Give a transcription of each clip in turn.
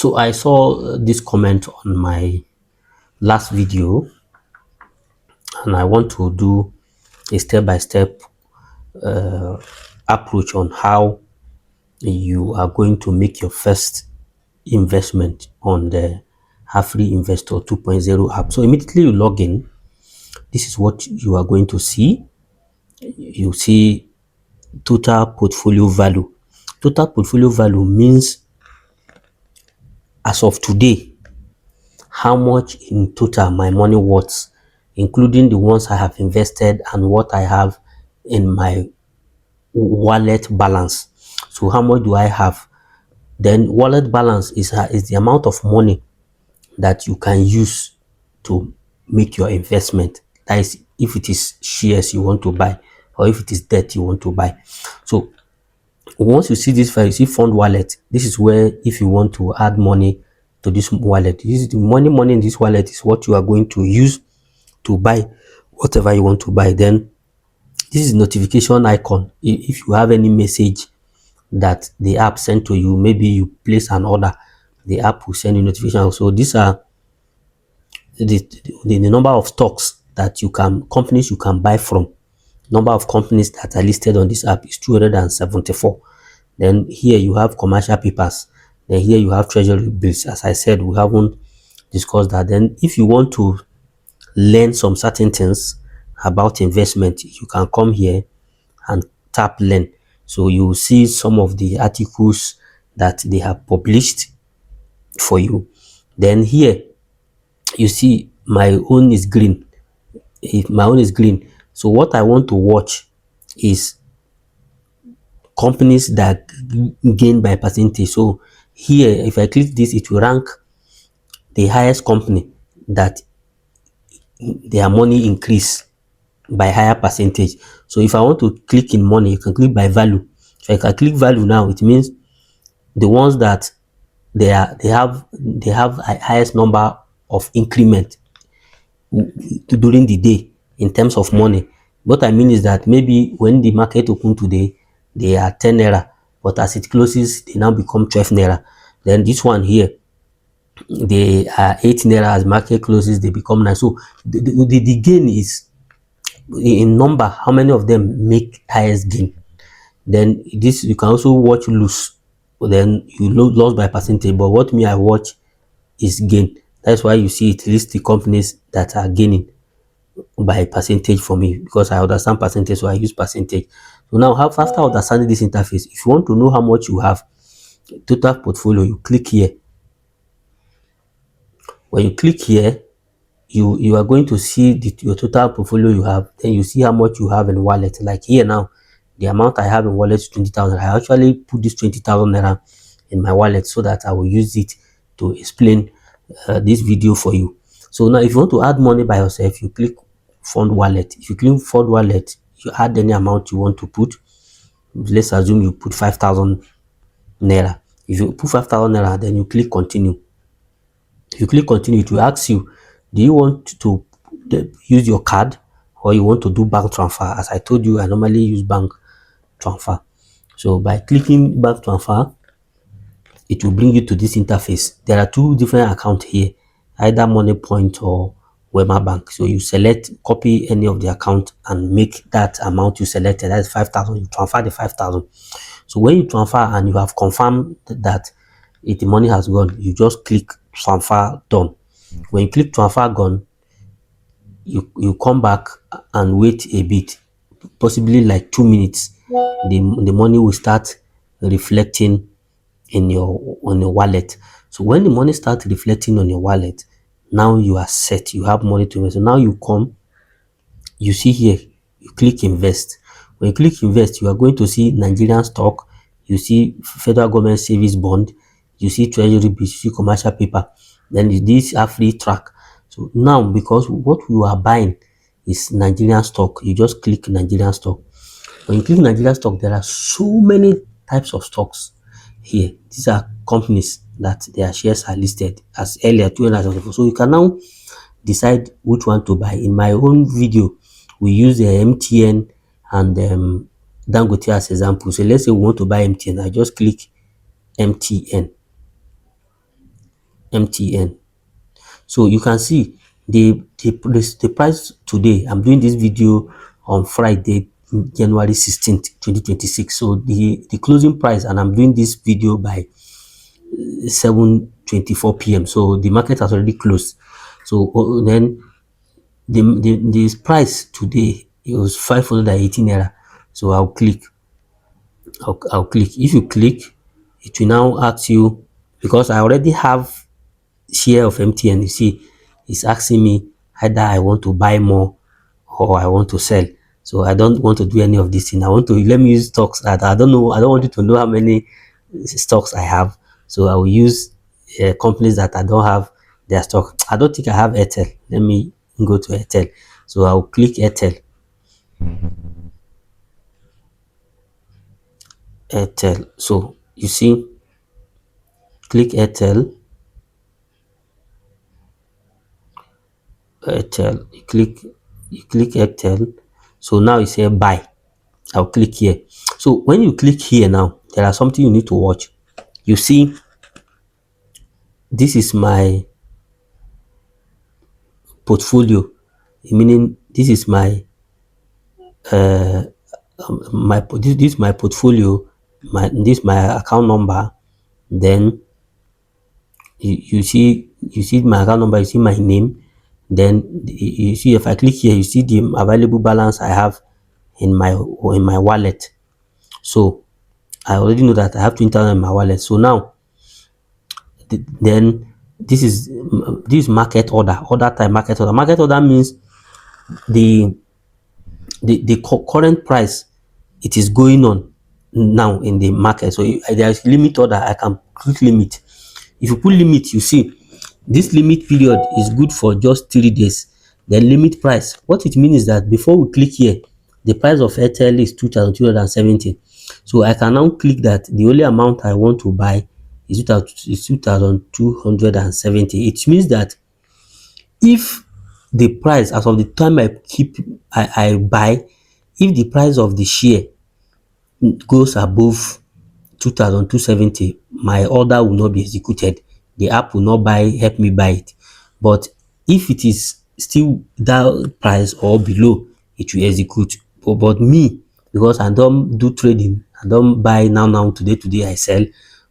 So I saw this comment on my last video, and I want to do a step-by-step approach on how you are going to make your first investment on the Afrinvestor 2.0 app. So immediately you log in, this is what you are going to see. You see total portfolio value. Total portfolio value means as of today, how much in total my money worth, including the ones I have invested and what I have in my wallet balance. So how much do I have? Then wallet balance is the amount of money that you can use to make your investment. That is, if it is shares you want to buy, or if it is debt you want to buy. So once you see this file, you see fund wallet. This is where, if you want to add money to this wallet, this is the money in this wallet is what you are going to use to buy whatever you want to buy. Then this is notification icon. If you have any message that the app sent to you, maybe you place an order, the app will send you notification. So these are the number of stocks that companies you can buy from. Number of companies that are listed on this app is 274. Then here you have commercial papers. Then here you have treasury bills. As I said, we haven't discussed that. Then if you want to learn some certain things about investment, you can come here and tap learn. So you will see some of the articles that they have published for you. Then here you see my own is green. If my own is green, so what I want to watch is companies that gain by percentage. So here, if I click this, it will rank the highest company that their money increase by higher percentage. So if I want to click in money, you can click by value. So I can click value now. It means the ones that they have a highest number of increment during the day in terms of money. What I mean is that maybe when the market open today, they are 10 naira, but as it closes, they now become 12 naira. Then this one here, they are 8 naira. As market closes, they become 9. So the gain is in number, how many of them make highest gain. Then this, you can also watch lose, then you lost by percentage, but what me I watch is gain. That's why you see it lists the companies that are gaining by percentage for me, because I understand percentage, so I use percentage. So now, after understanding this interface, if you want to know how much you have total portfolio, you click here. When you click here, you are going to see your total portfolio you have. Then you see how much you have in wallet. Like here now, the amount I have in wallet is 20,000. I actually put this 20,000 naira in my wallet so that I will use it to explain this video for you. So now, if you want to add money by yourself, you click fund wallet. If you click fund wallet, you add any amount you want to put. Let's assume you put 5,000 naira. If you put 5,000 naira, then you click continue. If you click continue, it will ask you, do you want to use your card, or you want to do bank transfer? As I told you, I normally use bank transfer. So by clicking bank transfer, it will bring you to this interface. There are two different accounts here, either Money Point or Wema Bank. So you select, copy any of the account and make that amount you selected, that's 5,000. You transfer the 5,000. So when you transfer and you have confirmed that the money has gone, you just click transfer done. When you click transfer gone, you come back and wait a bit, possibly like 2 minutes. The money will start reflecting on your wallet. So when the money starts reflecting on your wallet, now you are set, you have money to invest. So now you come, you see here, you click invest. When you click invest, you are going to see Nigerian stock, you see federal government service bond, you see treasury bills, you see commercial paper, then these are free track. So now, because what you are buying is Nigerian stock, you just click Nigerian stock. When you click Nigerian stock, there are so many types of stocks here. These are companies that their shares are listed as earlier 274. So you can now decide which one to buy. In my own video, we use the MTN and Dangote as example. So let's say we want to buy MTN. I just click MTN. MTN. So you can see the price today. I'm doing this video on Friday, January 16th, 2026. So the closing price, and I'm doing this video by 7:24 p.m. So the market has already closed. So then this price today, it was 518 naira. So I'll click. If you click, it will now ask you, because I already have share of MTN. You see, it's asking me either I want to buy more or I want to sell. So I don't want to do any of this thing. I want to, let me use stocks that I don't know. I don't want you to know how many stocks I have. So I will use companies that I don't have their stock. I don't think I have Airtel. Let me go to Airtel. So I'll click Airtel. Airtel. So you see, click Airtel. Airtel. You click Airtel. So now you say buy. I'll click here. So when you click here now, there are something you need to watch. You see, this is my portfolio, meaning this is my this is my portfolio, this my account number. Then you see my account number, you see my name. Then you see, if I click here, you see the available balance I have in my wallet. So I already know that I have 20,000 in my wallet. So now then this is market order type. Market order means the current price it is going on now in the market. So if there is limit order, I can click limit. If you put limit, you see this limit period is good for just 3 days. Then limit price, what it means is that before we click here, the price of Airtel is 2,270. So I can now click that the only amount I want to buy is 2,270. It means that if the price, as of the time I buy, if the price of the share goes above 2,270, my order will not be executed. The app will not help me buy it. But if it is still that price or below, it will execute. But me, because I don't do trading, I don't buy now today I sell.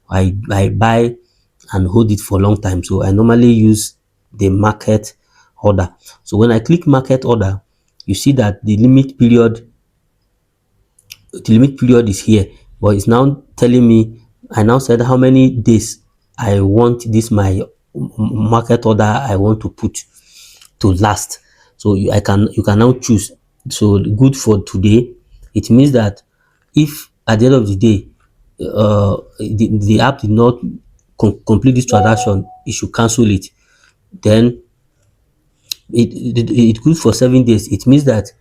I buy and hold it for a long time. So I normally use the market order. So when I click market order, you see that the limit period is here, but it's now telling me, I now said how many days I want this my market order I want to put to last. So you can now choose. So good for today, it means that if at the end of the day the app did not complete this transaction, it should cancel it. Then it good for 7 days. It means that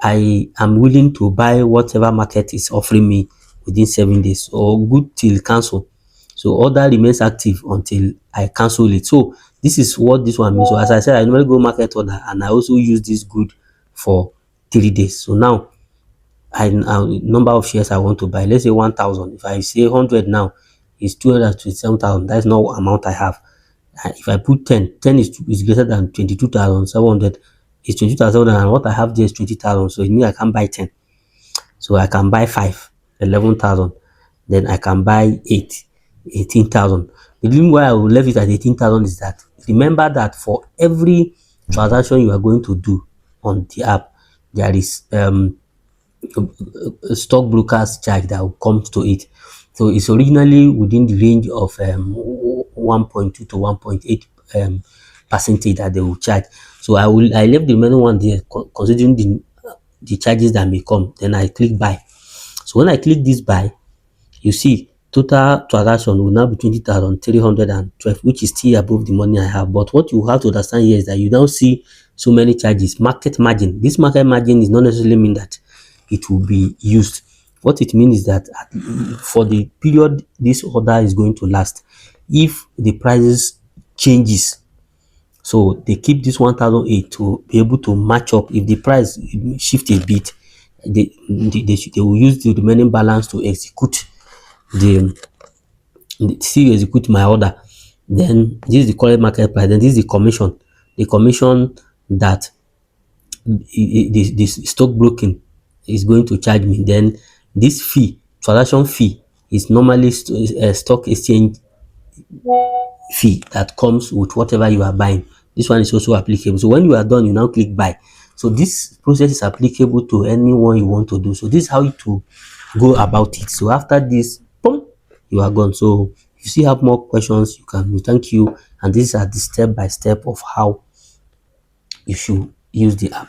I am willing to buy whatever market is offering me within 7 days, or good till cancel. So order remains active until I cancel it. So this is what this one means. So as I said, I normally go market order, and I also use this good for 3 days. So now number of shares I want to buy, let's say 1,000. If I say 100 now, is 227,000. That's not what amount I have. If I put 10 is greater than 22,700. It's 22,700, and what I have there is 20,000. So it means I can buy 10. So I can buy 5, 11,000. Then I can buy 8, 18,000. The reason why I will leave it at 18,000 is that, remember that for every transaction you are going to do on the app, there is a stockbrokers charge that will come to it. So it's originally within the range of 1.2 to 1.8 percentage that they will charge. So I left the remaining one there, considering the charges that may come. Then I click buy. So when I click this buy, you see total transaction will now be 20,312, which is still above the money I have. But what you have to understand here is that you now see so many charges. Market margin. This market margin is not necessarily mean that it will be used. What it means is that for the period this order is going to last, if the prices changes, so they keep this 1,008 to be able to match up. If the price shift a bit, they will use the remaining balance to execute the still execute my order. Then this is the current market price. Then this is the commission that the stockbroking is going to charge me. Then this fee, transaction fee, is normally stock exchange fee that comes with whatever you are buying. This one is also applicable. So when you are done, you now click buy. So this process is applicable to anyone you want to do. So this is how to go about it. So after this, boom, you are gone. So if you still have more questions, you can. Thank you. And these are the step by step of how you should use the app.